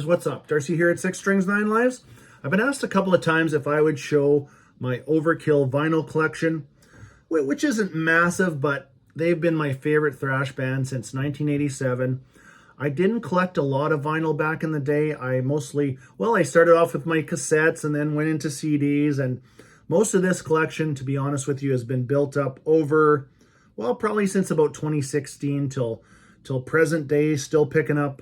What's up? Darcy here at Six Strings Nine Lives. I've been asked a couple of times if I would show my Overkill vinyl collection, which isn't massive, but they've been my favorite thrash band since 1987. I didn't collect a lot of vinyl back in the day. I started off with my cassettes and then went into CDs, and most of this collection, to be honest with you, has been built up over, probably since about 2016 till present day, still picking up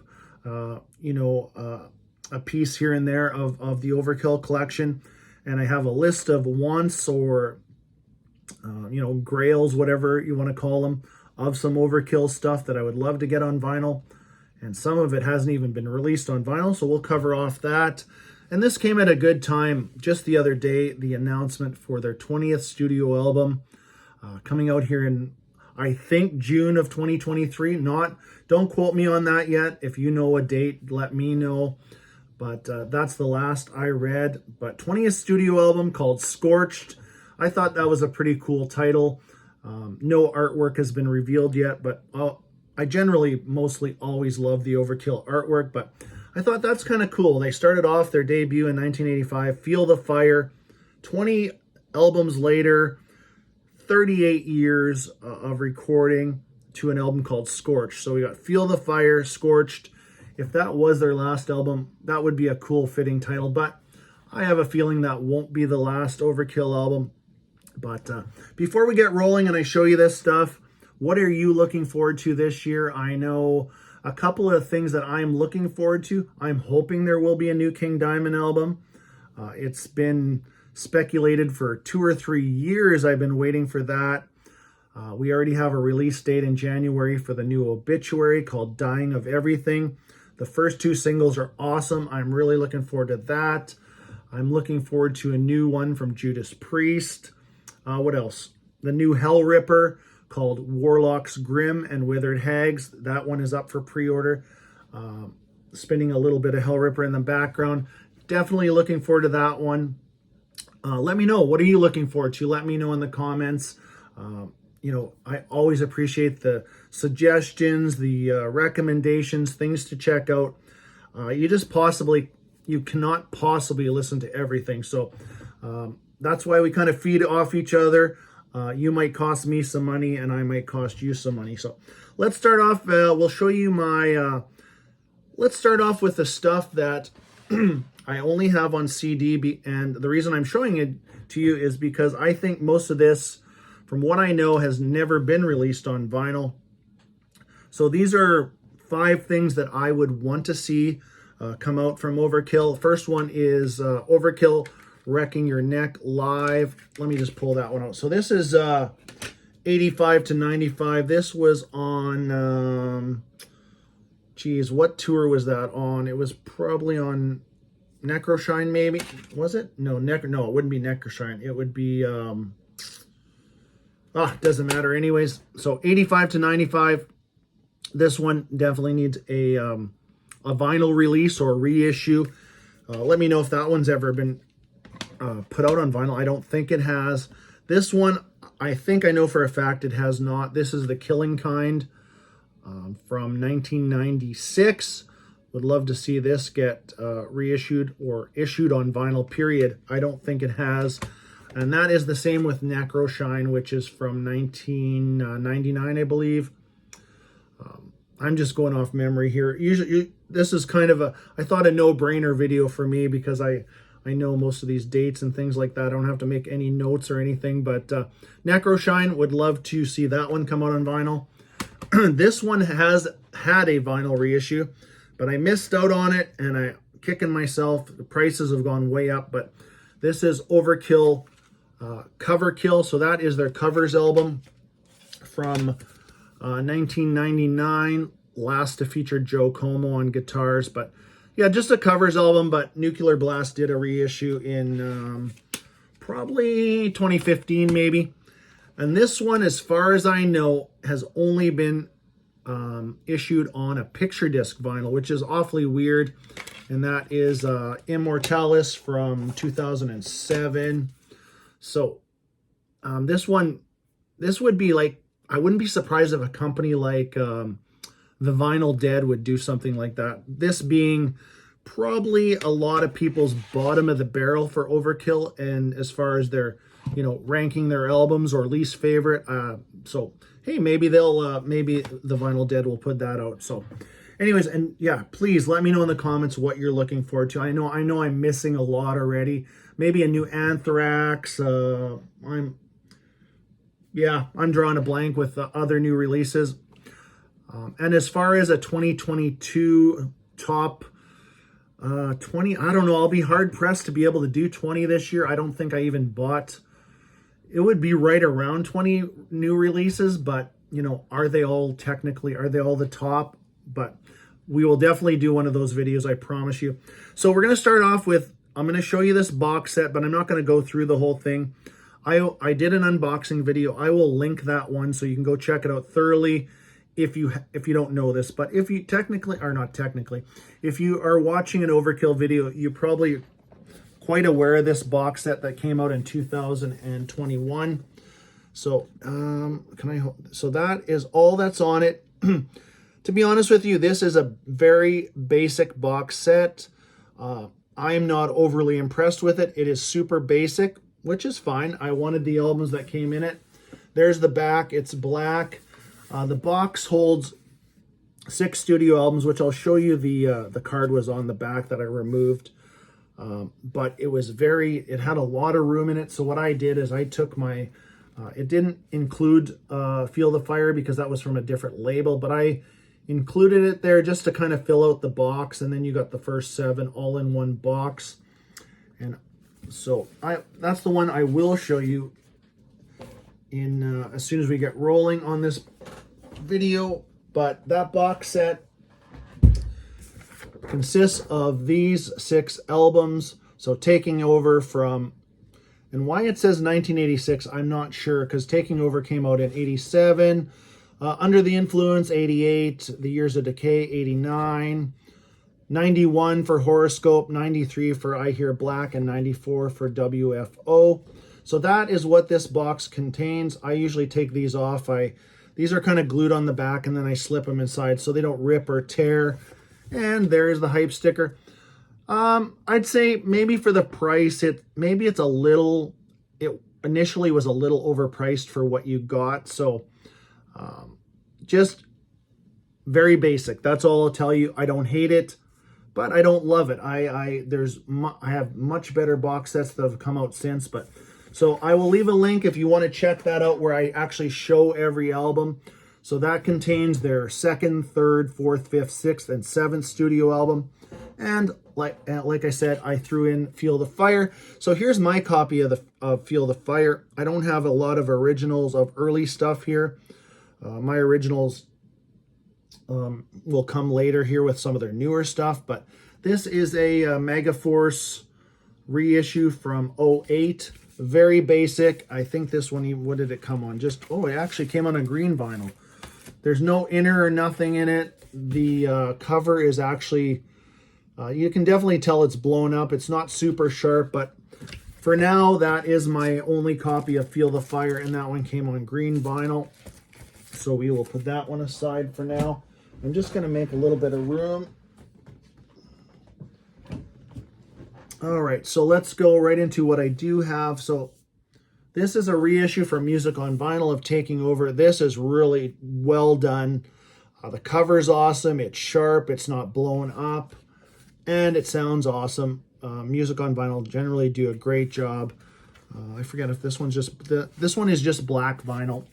a piece here and there of the Overkill collection. And I have a list of wants or, grails, whatever you want to call them, of some Overkill stuff that I would love to get on vinyl. And some of it hasn't even been released on vinyl, so we'll cover off that. And this came at a good time. Just the other day, the announcement for their 20th studio album coming out here in, I think, June of 2023. Don't quote me on that yet. If you know a date, let me know. But that's the last I read. But 20th studio album called Scorched. I thought that was a pretty cool title. No artwork has been revealed yet, but I generally mostly always love the Overkill artwork, but I thought that's kind of cool. They started off their debut in 1985, Feel the Fire. 20 albums later, 38 years of recording to an album called Scorched. So we got Feel the Fire, Scorched. If that was their last album, that would be a cool fitting title, but I have a feeling that won't be the last Overkill album. But before we get rolling and I show you this stuff, what are you looking forward to this year? I know a couple of things that I'm looking forward to. I'm hoping there will be a new King Diamond album. It's been speculated for 2 or 3 years. I've been waiting for that. We already have a release date in January for the new Obituary called Dying of Everything. The first 2 singles are awesome. I'm really looking forward to that. I'm looking forward to a new one from Judas Priest. What else? The new Hell Ripper called Warlocks Grim and Withered Hags. That one is up for pre-order. Spinning a little bit of Hell Ripper in the background. Definitely looking forward to that one. Let me know. What are you looking forward to? Let me know in the comments. I always appreciate the suggestions, the recommendations, things to check out. You cannot possibly listen to everything. So that's why we kind of feed off each other. You might cost me some money and I might cost you some money. So let's start off. We'll show you let's start off with the stuff that I only have on CD. And the reason I'm showing it to you is because I think most of this, from what I know, has never been released on vinyl. So these are 5 things that I would want to see come out from Overkill. First one is Overkill Wrecking Your Neck Live. Let me just pull that one out. So this is 85 to 95. This was on, what tour was that on? It was probably on Necroshine, maybe. Was it? No, it wouldn't be Necroshine. It would be, doesn't matter anyways. So 85 to 95. This one definitely needs a vinyl release or reissue. Let me know if that one's ever been put out on vinyl. I don't think it has. This one, I think I know for a fact it has not. This is The Killing Kind from 1996. Would love to see this get reissued or issued on vinyl, period. I don't think it has. And that is the same with Necroshine, which is from 1999, I believe. I'm just going off memory here. Usually, this is kind of I thought a no-brainer video for me because I know most of these dates and things like that. I don't have to make any notes or anything, but Necroshine, would love to see that one come out on vinyl. This one has had a vinyl reissue, but I missed out on it, and I'm kicking myself. The prices have gone way up, but this is Overkill Cover Kill. So that is their covers album from 1999. Last to feature Joe Como on guitars, but yeah, just a covers album. But Nuclear Blast did a reissue in probably 2015 maybe. And this one, as far as I know, has only been issued on a picture disc vinyl, which is awfully weird. And that is Immortalis from 2007. So this would be like, I wouldn't be surprised if a company like The Vinyl Dead would do something like that. This being probably a lot of people's bottom of the barrel for Overkill, and as far as their, ranking their albums or least favorite. So hey, maybe maybe the Vinyl Dead will put that out. So anyways, and yeah, please let me know in the comments what you're looking forward to. I know I'm missing a lot already. Maybe a new Anthrax. I'm drawing a blank with the other new releases. And as far as a 2022 top 20, I don't know. I'll be hard pressed to be able to do 20 this year. I don't think I even bought. It would be right around 20 new releases, but are they all the top? But we will definitely do one of those videos, I promise you. So we're going to start off with, I'm going to show you this box set, but I'm not going to go through the whole thing. I did an unboxing video. I will link that one so you can go check it out thoroughly if you don't know this. But if you if you are watching an Overkill video, you're probably quite aware of this box set that came out in 2021. So so that is all that's on it. To be honest with you, this is a very basic box set. I am not overly impressed with it. It is super basic, which is fine. I wanted the albums that came in it. There's the back. It's black. The box holds 6 studio albums, which I'll show you. The card was on the back that I removed. But it had a lot of room in it. So what I did is I took my, it didn't include Feel the Fire because that was from a different label, but I included it there just to kind of fill out the box. And then you got the first 7 all in one box. And so that's the one I will show you in as soon as we get rolling on this video. But that box set consists of these 6 albums. So Taking Over from, and why it says 1986, I'm not sure, because Taking Over came out in 87, Under the Influence 88, The Years of Decay 89, 91 for Horoscope, 93 for I Hear Black, and 94 for WFO. So that is what this box contains. I usually take these off. These are kind of glued on the back, and then I slip them inside so they don't rip or tear. And there's the hype sticker. I'd say maybe for the price, it initially was a little overpriced for what you got. So just very basic. That's all I'll tell you. I don't hate it, but I don't love it. I have much better box sets that have come out since, but so I will leave a link if you want to check that out where I actually show every album. So that contains their 2nd, 3rd, 4th, 5th, 6th, and 7th studio album. And like I said, I threw in Feel the Fire. So here's my copy of Feel the Fire. I don't have a lot of originals of early stuff here. My originals will come later here with some of their newer stuff. But this is a Megaforce reissue from 08. Very basic. I think this one, what did it come on? It actually came on a green vinyl. There's no inner or nothing in it. The cover is actually, you can definitely tell it's blown up. It's not super sharp, but for now, that is my only copy of Feel the Fire, and that one came on green vinyl. So we will put that one aside for now. I'm just going to make a little bit of room. All right, so let's go right into what I do have. So this is a reissue from Music on Vinyl of Taking Over. This is really well done. The cover's awesome. It's sharp. It's not blown up. And it sounds awesome. Music on Vinyl generally do a great job. I forget if this one's this one is just black vinyl.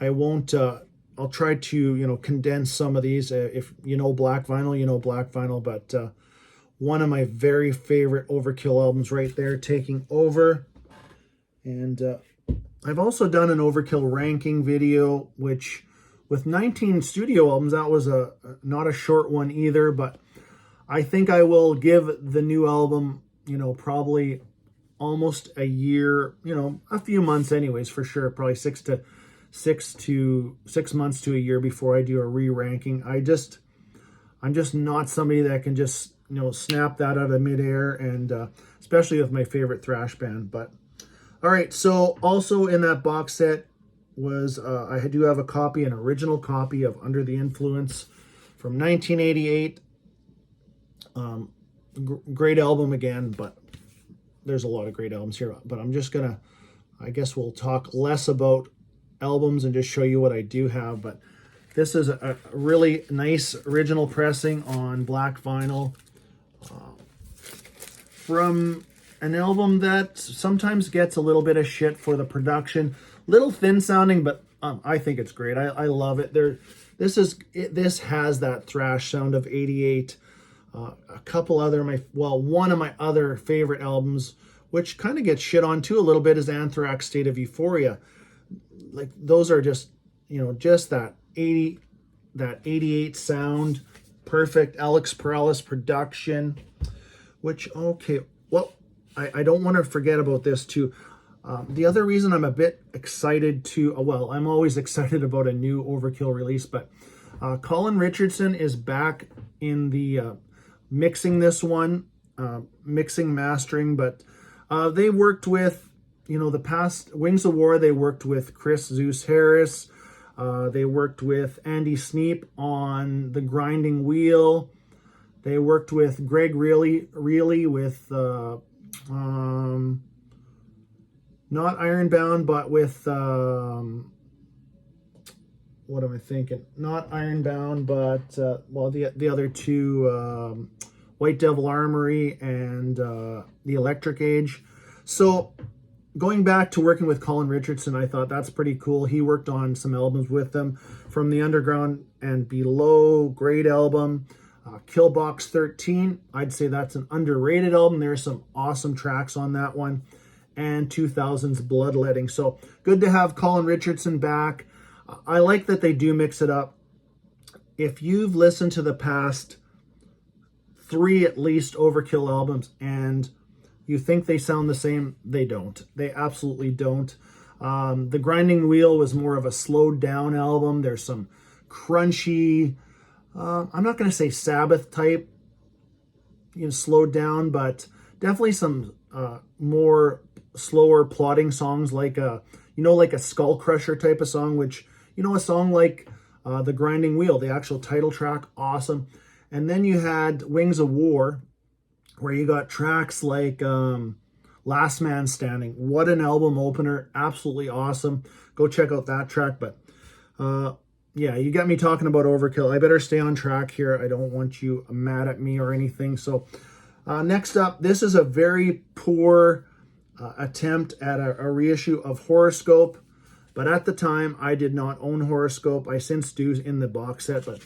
I won't, I'll try to, condense some of these. If you know black vinyl, you know black vinyl. But one of my very favorite Overkill albums right there, Taking Over. And I've also done an Overkill ranking video, which with 19 studio albums, that was not a short one either, but I think I will give the new album, probably almost a year, a few months anyways, for sure, probably 6 months to a year before I do a re-ranking. I'm just not somebody that can just, snap that out of midair, and especially with my favorite thrash band. But all right, so also in that box set was, I do have an original copy of Under the Influence from 1988. Great album again, but there's a lot of great albums here. But I'm just gonna, I guess we'll talk less about albums and just show you what I do have. But this is a really nice original pressing on black vinyl from an album that sometimes gets a little bit of shit for the production. Little thin sounding, but I think it's great. I love it. This has that thrash sound of '88. A couple other one of my other favorite albums, which kind of gets shit on too a little bit, is Anthrax State of Euphoria. Like those are just, just that 88 sound, perfect Alex Perales production, which, okay, well, I don't want to forget about this too. The other reason I'm a bit excited I'm always excited about a new Overkill release, but Colin Richardson is back in the mixing this one, mixing, mastering, but they worked with, the past Wings of War, they worked with Chris Zeus Harris, they worked with Andy Sneap on The Grinding Wheel, they worked with Greg Reilly with not Ironbound, but with what am I thinking? Not Ironbound, but the other two, White Devil Armory and the Electric Age. So going back to working with Colin Richardson, I thought that's pretty cool. He worked on some albums with them, From the Underground and Below, great album. Killbox 13, I'd say that's an underrated album. There's some awesome tracks on that one. And 2000's Bloodletting. So good to have Colin Richardson back. I like that they do mix it up. If you've listened to the past 3 at least Overkill albums and you think they sound the same, they don't. They absolutely don't. The Grinding Wheel was more of a slowed down album. There's some crunchy, I'm not going to say Sabbath type, slowed down, but definitely some more slower plodding songs like like a Skull Crusher type of song, which, a song like The Grinding Wheel, the actual title track, awesome. And then you had Wings of War, where you got tracks like Last Man Standing. What an album opener. Absolutely awesome. Go check out that track. But yeah, you got me talking about Overkill. I better stay on track here. I don't want you mad at me or anything. So next up, this is a very poor attempt at a reissue of Horoscope. But at the time, I did not own Horoscope. I since do in the box set. But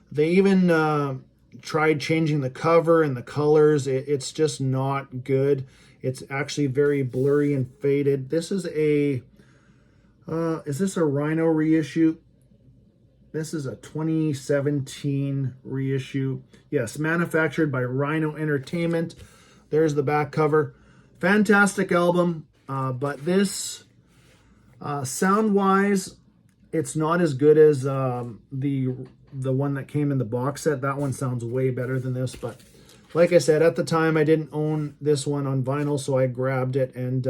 they even tried changing the cover and the colors. It's just not good. It's actually very blurry and faded. This is is this a Rhino reissue? This is a 2017 reissue. Yes, manufactured by Rhino Entertainment. There's the back cover. Fantastic album, but this, sound-wise, it's not as good as the one that came in the box set. That one sounds way better than this, but like I said, at the time, I didn't own this one on vinyl, so I grabbed it, and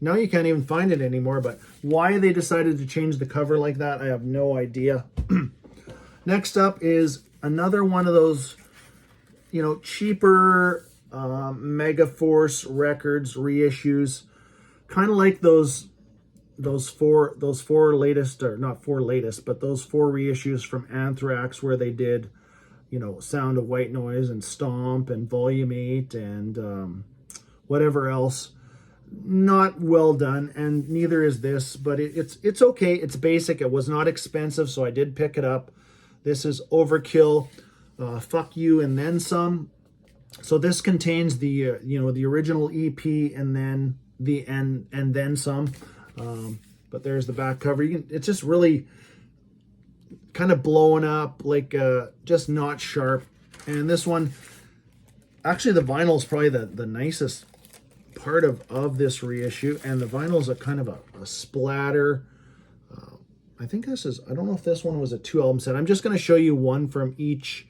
now you can't even find it anymore, but why they decided to change the cover like that, I have no idea. Next up is another one of those, cheaper Megaforce Records reissues, kind of like those four latest, or not four latest, but those 4 reissues from Anthrax where they did, Sound of White Noise and Stomp and Volume 8 and whatever else. Not well done, and neither is this, but it's okay. It's basic. It was not expensive, so I did pick it up. This is Overkill, Fuck You and Then Some. So this contains the the original EP and then the and then some. But there's the back cover. It's just really kind of blowing up, like just not sharp. And this one, actually, the vinyl is probably the nicest part of this reissue, and the vinyl is a kind of a splatter. I think this is, I don't know if this one was a 2-album set. I'm just going to show you one from each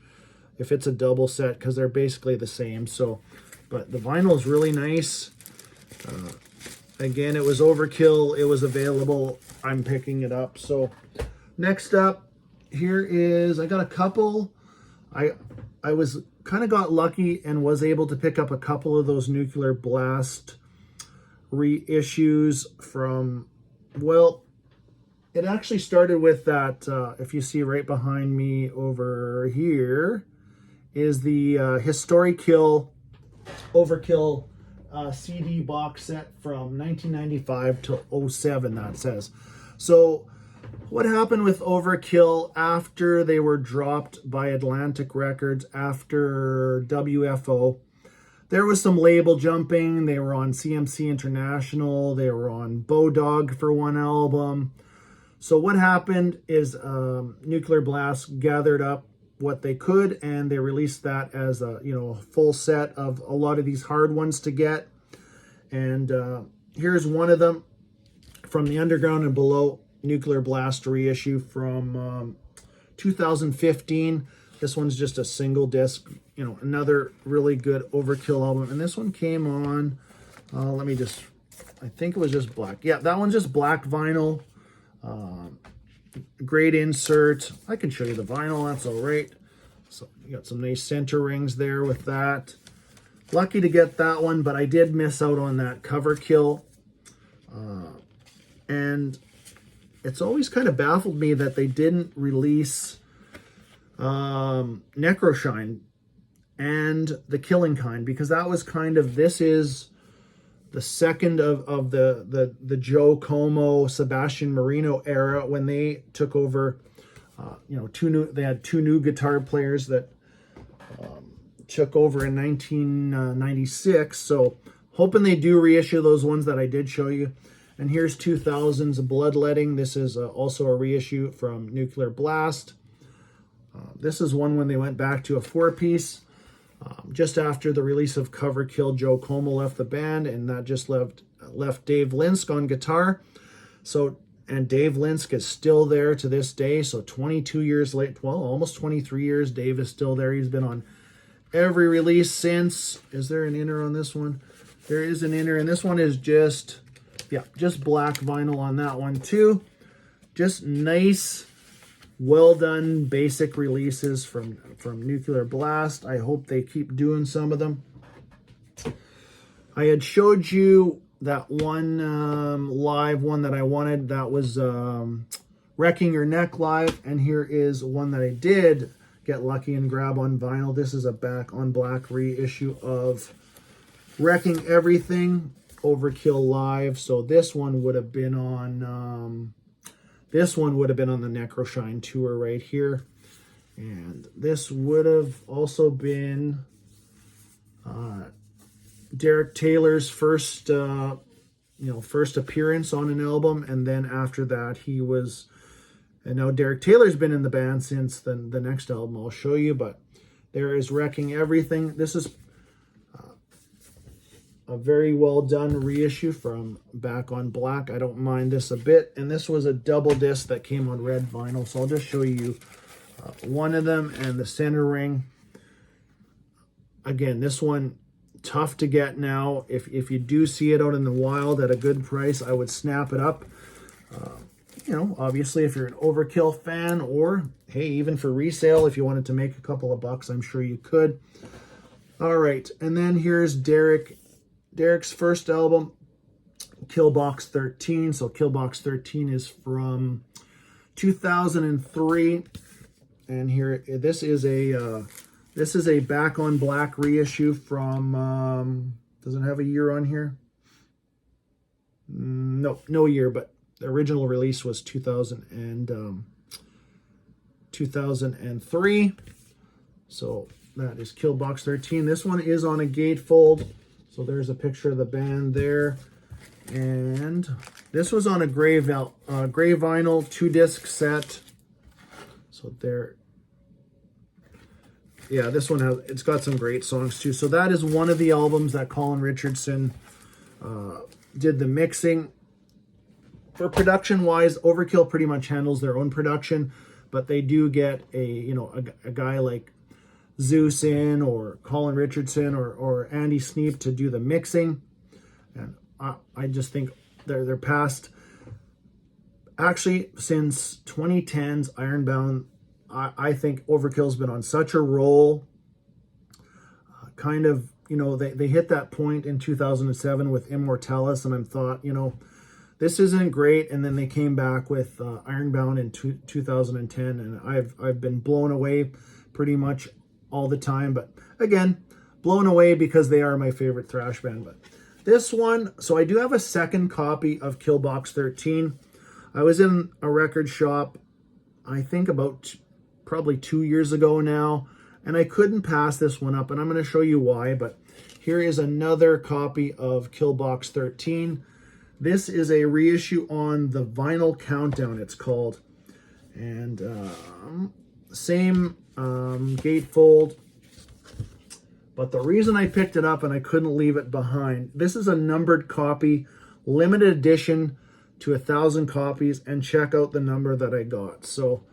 if it's a double set, because they're basically the same. So, but the vinyl is really nice. Again, it was Overkill. It was available. I'm picking it up. So next up here is, I got a couple. I was kind of got lucky and was able to pick up a couple of those Nuclear Blast reissues from, well, it actually started with that, if you see right behind me over here, is the Overkill CD box set from 1995 to 07, that says. So what happened with Overkill after they were dropped by Atlantic Records, after WFO, there was some label jumping. They were on CMC International. They were on Bodog for one album. So what happened is Nuclear Blast gathered up what they could, and they released that as a full set of a lot of these hard ones to get. And here's one of them from the Underground and Below Nuclear Blast reissue from 2015. This one's just a single disc, another really good Overkill album. And this one came on, I think it was just black. Yeah, that one's just black vinyl. Great insert. I can show you the vinyl, that's all right. So you got some nice center rings there with that. Lucky to get that one, but I did miss out on that Cover Kill. And it's always kind of baffled me that they didn't release Necroshine and The Killing Kind, because that was kind of, this is the second of the Joe Como, Sebastian Marino era, when they took over. They had two new guitar players that took over in 1996. So hoping they do reissue those ones that I did show you. And here's 2000's Bloodletting. This is also a reissue from Nuclear Blast. This is one when they went back to a 4-piece. Just after the release of Cover Kill, Joe Como left the band, and that just left Dave Linsk on guitar. And Dave Linsk is still there to this day. So 22 years late, well, almost 23 years, Dave is still there. He's been on every release since. Is there an inner on this one? There is an inner, and this one is just black vinyl on that one too. Just nice, well done basic releases from Nuclear Blast. I hope they keep doing some of them. I had showed you that one live one that I wanted. That was Wrecking Your Neck live, and here is one that I did get lucky and grab on vinyl. This is a back on black reissue of Wrecking Everything Overkill live. So this one would have been on the Necroshine tour right here. And this would have also been Derek Taylor's first appearance on an album. And then after that, and now Derek Taylor's been in the band since the next album I'll show you. But there is Wrecking Everything. This is a very well done reissue from Back on Black. I don't mind this a bit. And this was a double disc that came on red vinyl. So I'll just show you one of them, and the center ring. Again, this one, tough to get now. If you do see it out in the wild at a good price, I would snap it up. Obviously, if you're an Overkill fan, or hey, even for resale, if you wanted to make a couple of bucks, I'm sure you could. All right, and then here's Derek's first album, Killbox 13. So Killbox 13 is from 2003, and here this is a Back on Black reissue from doesn't have a year on here. No year, but the original release was 2003. So that is Killbox 13. This one is on a gatefold. So there's a picture of the band there. And this was on a gray vinyl 2-disc set. So there. Yeah, this one it's got some great songs too. So that is one of the albums that Colin Richardson did the mixing. For production wise, Overkill pretty much handles their own production, but they do get a guy like Zeus in, or Colin Richardson, or Andy Sneap to do the mixing. And I just think they're past, actually since 2010's Ironbound, I think Overkill's been on such a roll kind of, you know, they hit that point in 2007 with Immortalis, and I thought, you know, this isn't great. And then they came back with Ironbound in 2010, and I've been blown away pretty much all the time. But again, blown away because they are my favorite thrash band. But this one, so I do have a second copy of Killbox 13. I was in a record shop, I think about probably 2 years ago now, and I couldn't pass this one up, and I'm going to show you why. But here is another copy of Killbox 13. This is a reissue on the Vinyl Countdown, it's called. And same gatefold. But the reason I picked it up and I couldn't leave it behind, this is a numbered copy, limited edition to 1,000 copies, and check out the number that I got. So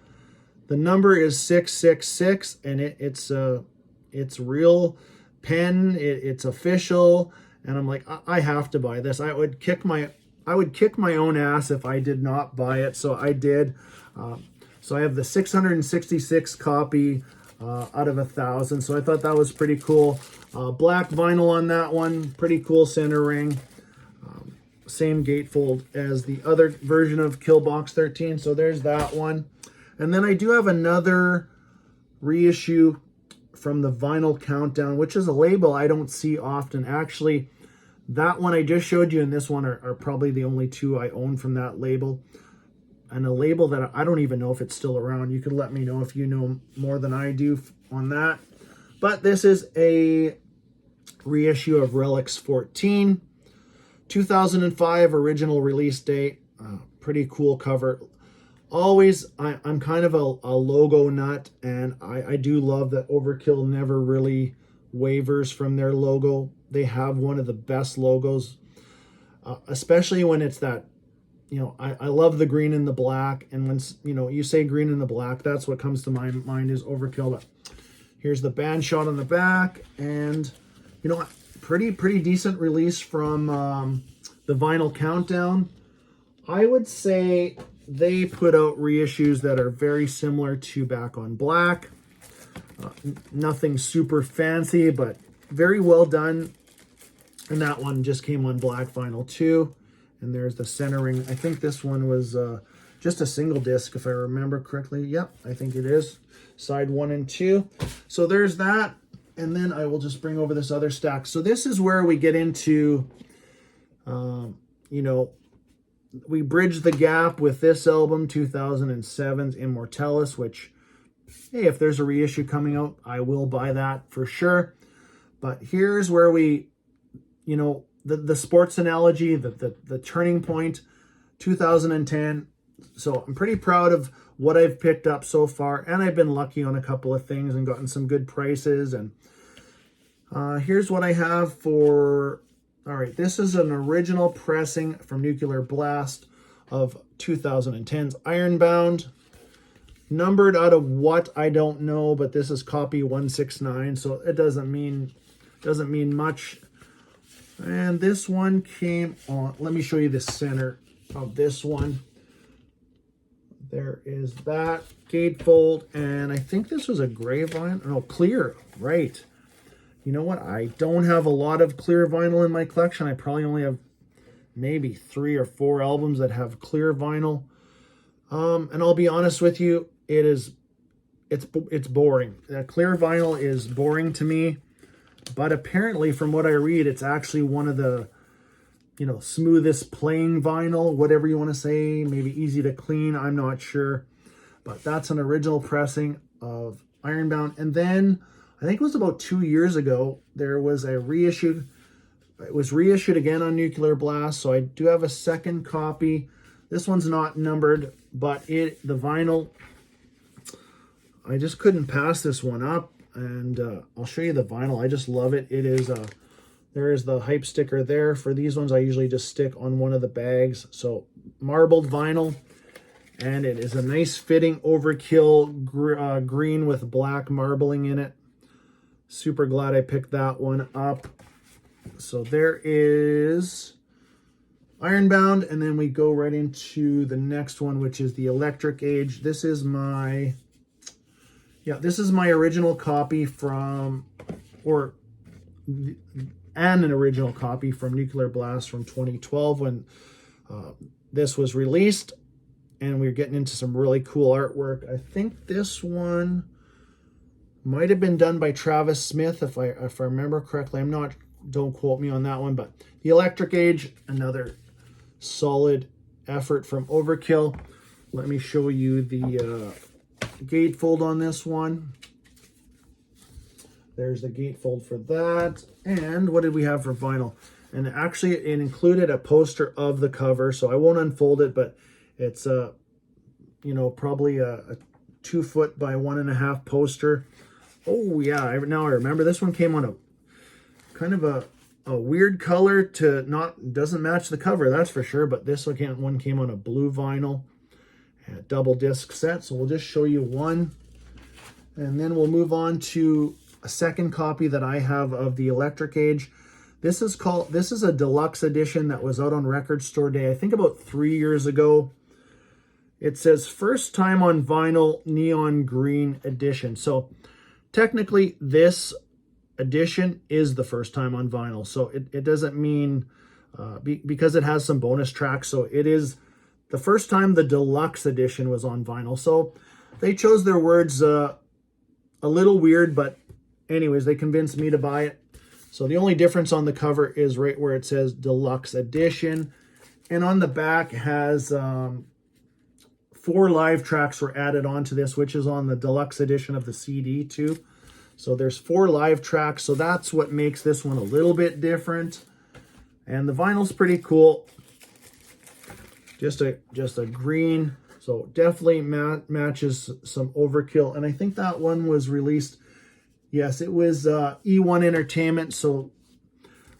the number is 666, and it's real pen, it's official, and I'm like, I have to buy this. I would kick my own ass if I did not buy it, so I did. So I have the 666 copy out of 1,000, so I thought that was pretty cool. Black vinyl on that one, pretty cool center ring. Same gatefold as the other version of Killbox 13, so there's that one. And then I do have another reissue from the Vinyl Countdown, which is a label I don't see often. Actually, that one I just showed you and this one are probably the only two I own from that label. And a label that I don't even know if it's still around. You could let me know if you know more than I do on that. But this is a reissue of Relics 14. 2005 original release date. Pretty cool cover. Always, I'm kind of a logo nut, and I do love that Overkill never really wavers from their logo. They have one of the best logos, especially when it's that, you know, I love the green and the black, and when, you know, you say green and the black, that's what comes to my mind is Overkill. But here's the band shot on the back, and, you know, pretty decent release from the Vinyl Countdown. I would say they put out reissues that are very similar to Back on Black. Nothing super fancy, but very well done. And that one just came on black vinyl too. And there's the centering. I think this one was just a single disc, if I remember correctly. Yep, I think it is. Side 1 and 2. So there's that. And then I will just bring over this other stack. So this is where we get into, you know, we bridge the gap with this album, 2007's Immortalis, which, hey, if there's a reissue coming out, I will buy that for sure. But here's where we, you know, the sports analogy, the turning point, 2010. So I'm pretty proud of what I've picked up so far, and I've been lucky on a couple of things and gotten some good prices. And here's what I have for, all right, this is an original pressing from Nuclear Blast of 2010's Ironbound. Numbered out of what, I don't know, but this is copy 169, so it doesn't mean much. And this one came on, let me show you the center of this one. There is that gatefold, and I think this was a gray vinyl, no, clear, right. You know what, I don't have a lot of clear vinyl in my collection. I probably only have maybe 3 or 4 albums that have clear vinyl. And I'll be honest with you, it's boring. Clear vinyl is boring to me, but apparently from what I read, it's actually one of the, you know, smoothest playing vinyl, whatever you want to say, maybe easy to clean, I'm not sure. But that's an original pressing of Ironbound. And then I think it was about 2 years ago, there was a reissue. It was reissued again on Nuclear Blast, so I do have a second copy. This one's not numbered, but the vinyl, I just couldn't pass this one up. And I'll show you the vinyl. I just love it. It is, there is the hype sticker there. For these ones, I usually just stick on one of the bags. So marbled vinyl, and it is a nice fitting Overkill green with black marbling in it. Super glad I picked that one up. So there is Ironbound, and then we go right into the next one, which is the Electric Age. This is my, yeah, this is my original copy from, or and an original copy from Nuclear Blast from 2012 when this was released, and we were getting into some really cool artwork. I think this one might have been done by Travis Smith, if I remember correctly. I'm not, don't quote me on that one, but the Electric Age, another solid effort from Overkill. Let me show you the gatefold on this one. There's the gatefold for that. And what did we have for vinyl? And actually it included a poster of the cover, so I won't unfold it, but it's you know, probably a 2 foot by 1.5 poster. Oh yeah, now I remember this one came on a kind of a weird color to doesn't match the cover, that's for sure, but this one came on a blue vinyl, a double disc set. So we'll just show you one, and then we'll move on to a second copy that I have of the Electric Age. This is a deluxe edition that was out on Record Store Day, I think about 3 years ago. It says first time on vinyl neon green edition. So technically this edition is the first time on vinyl. So it doesn't mean, because it has some bonus tracks. So it is the first time the deluxe edition was on vinyl. So they chose their words a little weird, but anyways, they convinced me to buy it. So the only difference on the cover is right where it says deluxe edition. And on the back has 4 live tracks were added onto this, which is on the deluxe edition of the CD too. So there's 4 live tracks. So that's what makes this one a little bit different. And the vinyl's pretty cool. Just a green. So definitely matches some Overkill. And I think that one was released, yes, it was E1 Entertainment. So,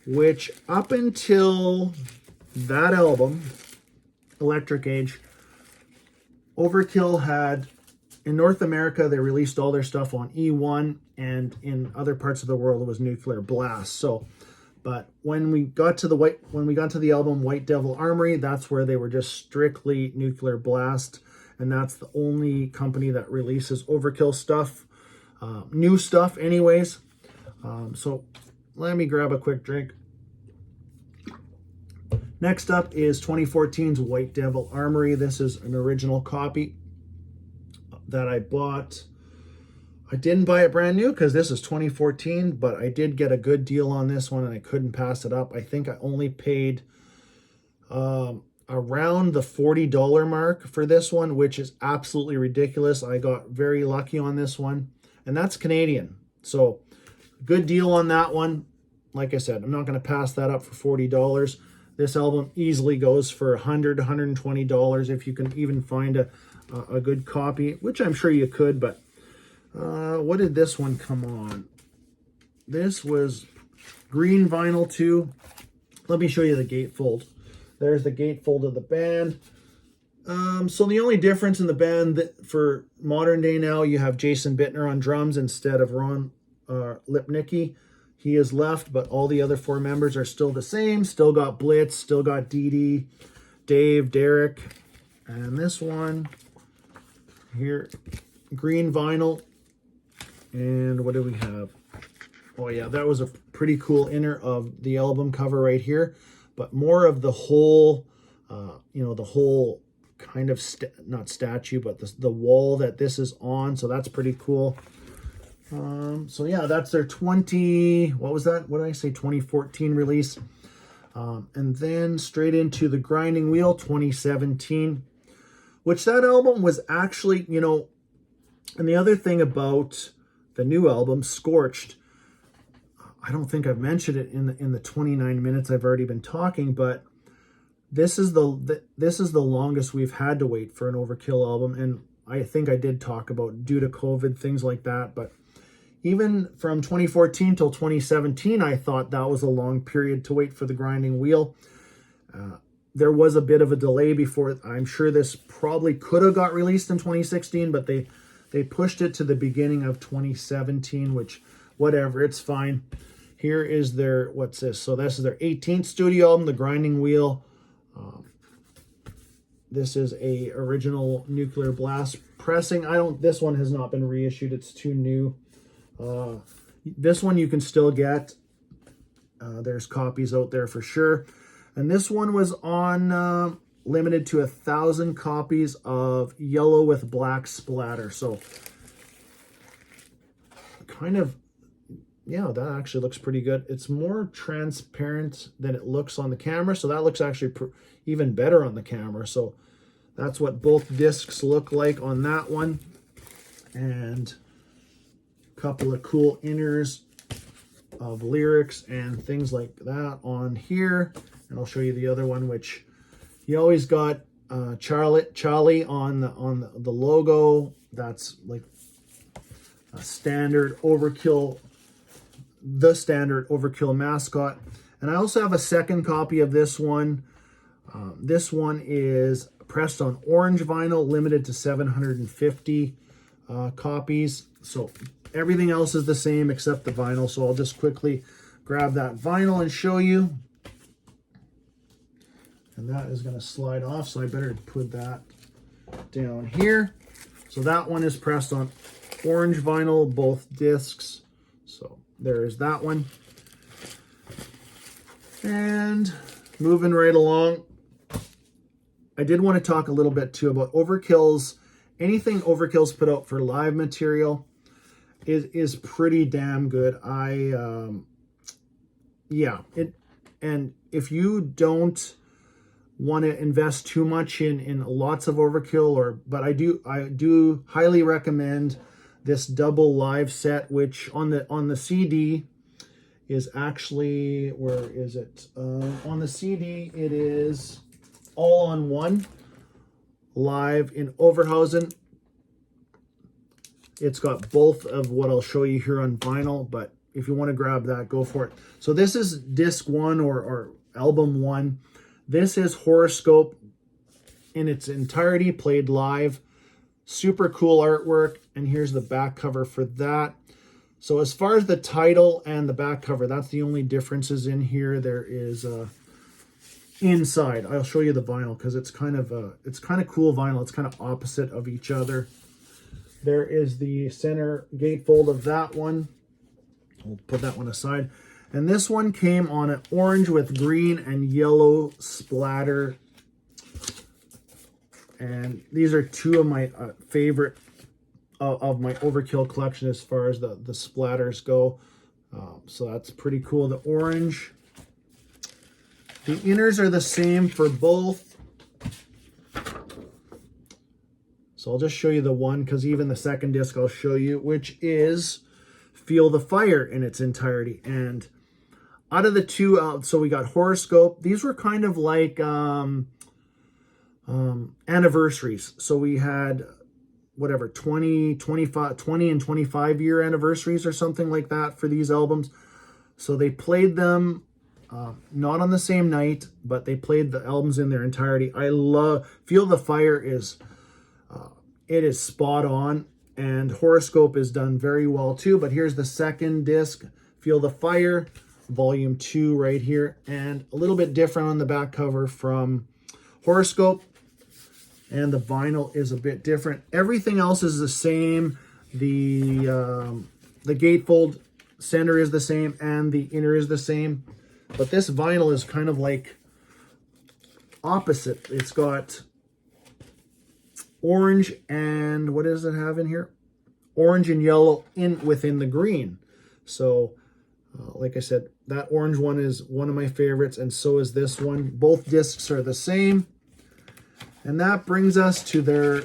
which up until that album, Electric Age, Overkill had, in North America, they released all their stuff on E1, and in other parts of the world, it was Nuclear Blast. So, but when we got to the album White Devil Armory, that's where they were just strictly Nuclear Blast, and that's the only company that releases Overkill stuff, new stuff anyways. So let me grab a quick drink. Next up is 2014's White Devil Armory. This is an original copy that I bought. I didn't buy it brand new because this is 2014, but I did get a good deal on this one and I couldn't pass it up. I think I only paid around the $40 mark for this one, which is absolutely ridiculous. I got very lucky on this one, and that's Canadian. So good deal on that one. Like I said, I'm not going to pass that up for $40. This album easily goes for $100, $120 if you can even find a good copy, which I'm sure you could. But what did this one come on? This was green vinyl too. Let me show you the gatefold. There's the gatefold of the band. So the only difference in the band for modern day now, you have Jason Bittner on drums instead of Ron Lipnicki. He is left, but all the other 4 members are still the same. Still got Blitz, still got Dee Dee, Dave, Derek. And this one here, green vinyl. And what do we have? Oh yeah, that was a pretty cool inner of the album cover right here. But more of the whole, the whole kind of, not statue, but the wall that this is on. So that's pretty cool. So yeah, that's their 2014 release. And then straight into the Grinding Wheel 2017, which that album was actually, and the other thing about the new album, Scorched, I don't think I've mentioned it in the 29 minutes I've already been talking, but this is the longest we've had to wait for an Overkill album. And I think I did talk about due to COVID, things like that, but even from 2014 till 2017, I thought that was a long period to wait for the Grinding Wheel. There was a bit of a delay before. I'm sure this probably could have got released in 2016, but they pushed it to the beginning of 2017, which, whatever, it's fine. Here is their, what's this? So this is their 18th studio album, The Grinding Wheel. This is a original Nuclear Blast pressing. This one has not been reissued. It's too new. This one you can still get. there's copies out there for sure. And this one was on limited to 1,000 copies of yellow with black splatter. So kind of, yeah, that actually looks pretty good. It's more transparent than it looks on the camera, so that looks actually even better on the camera. So that's what both discs look like on that one. And a couple of cool inners of lyrics and things like that on here. And I'll show you the other one, which you always got Charlie on the logo. That's like a standard Overkill, the standard Overkill mascot. And I also have a second copy of this one. This one is pressed on orange vinyl, limited to 750 copies. So everything else is the same except the vinyl. So I'll just quickly grab that vinyl and show you. And that is going to slide off, so I better put that down here. So that one is pressed on orange vinyl, both discs. So there is that one. And moving right along, I did want to talk a little bit too about Overkill's, anything Overkill's put out for live material is pretty damn good. And if you don't want to invest too much in lots of Overkill, but I do highly recommend this double live set, which on the CD is actually, where is it? On the CD it is all on one live in Overhausen. It's got both of what I'll show you here on vinyl, but if you want to grab that, go for it. So this is disc 1 or album 1. This is Horoscope in its entirety, played live. Super cool artwork, and here's the back cover for that. So as far as the title and the back cover, that's the only differences in here. There is inside. I'll show you the vinyl because it's kind of cool vinyl. It's kind of opposite of each other. There is the center gatefold of that one. We'll put that one aside. And this one came on an orange with green and yellow splatter. And these are two of my favorite of my Overkill collection as far as the splatters go. So that's pretty cool. The orange. The inners are the same for both. So I'll just show you the one, because even the second disc I'll show you, which is Feel the Fire in its entirety. And out of the two, so we got Horoscope. These were kind of like anniversaries. So we had whatever 20 and 25 year anniversaries or something like that for these albums. So they played them not on the same night, but they played the albums in their entirety. I love Feel the Fire is it is spot on, and Horoscope is done very well too. But here's the second disc, Feel the Fire, volume 2 right here, and a little bit different on the back cover from Horoscope, and the vinyl is a bit different. Everything else is the same. The gatefold center is the same, and the inner is the same. But this vinyl is kind of like opposite. It's got orange and what does it have in here? Orange and yellow within the green. So like I said, that orange one is one of my favorites, and so is this one. Both discs are the same. And that brings us to their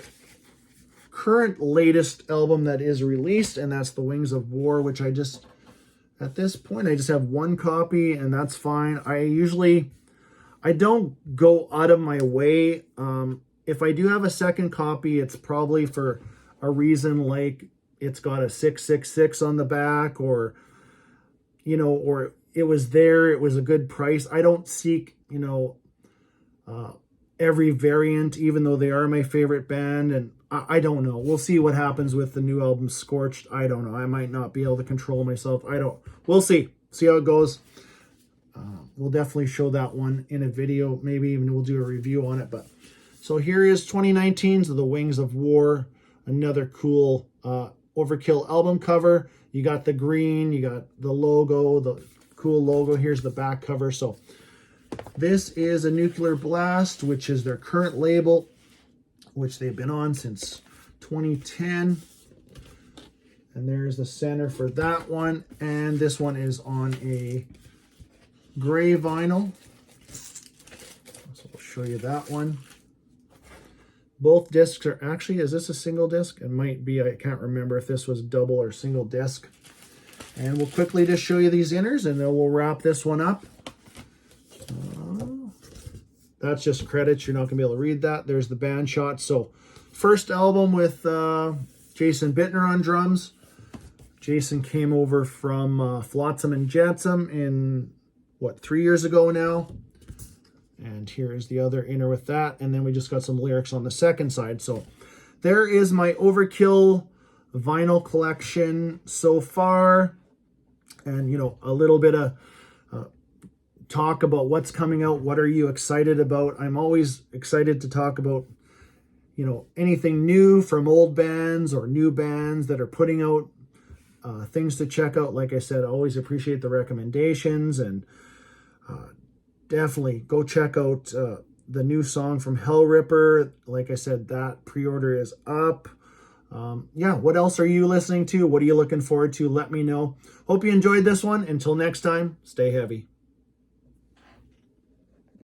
current latest album that is released, and that's The Wings of War, which at this point, I just have one copy, and that's fine. I don't go out of my way. If I do have a second copy, it's probably for a reason like it's got a 666 on the back, or it was there, it was a good price. I don't seek, every variant, even though they are my favorite band. And I don't know. We'll see what happens with the new album, Scorched. I don't know. I might not be able to control myself. We'll see. See how it goes. We'll definitely show that one in a video. Maybe even we'll do a review on it. But so here is 2019's The Wings of War. Another cool Overkill album cover. You got the green, you got the logo, the cool logo. Here's the back cover. So this is a Nuclear Blast, which is their current label, which they've been on since 2010. And there's the center for that one. And this one is on a gray vinyl. So I'll show you that one. Both discs are actually, is this a single disc? It might be, I can't remember if this was double or single disc. And we'll quickly just show you these inners and then we'll wrap this one up. That's just credits. You're not going to be able to read that. There's the band shot. So first album with Jason Bittner on drums. Jason came over from Flotsam and Jetsam in, what, 3 years ago now. And here is the other inner with that. And then we just got some lyrics on the second side. So there is my Overkill vinyl collection so far. And, you know, a little bit of talk about what's coming out. What are you excited about? I'm always excited to talk about, you know, anything new from old bands or new bands that are putting out things to check out. Like I said, I always appreciate the recommendations, and definitely go check out the new song from Hell Ripper. Like I said, that pre-order is up. Yeah, what else are you listening to? What are you looking forward to? Let me know. Hope you enjoyed this one. Until next time, stay heavy.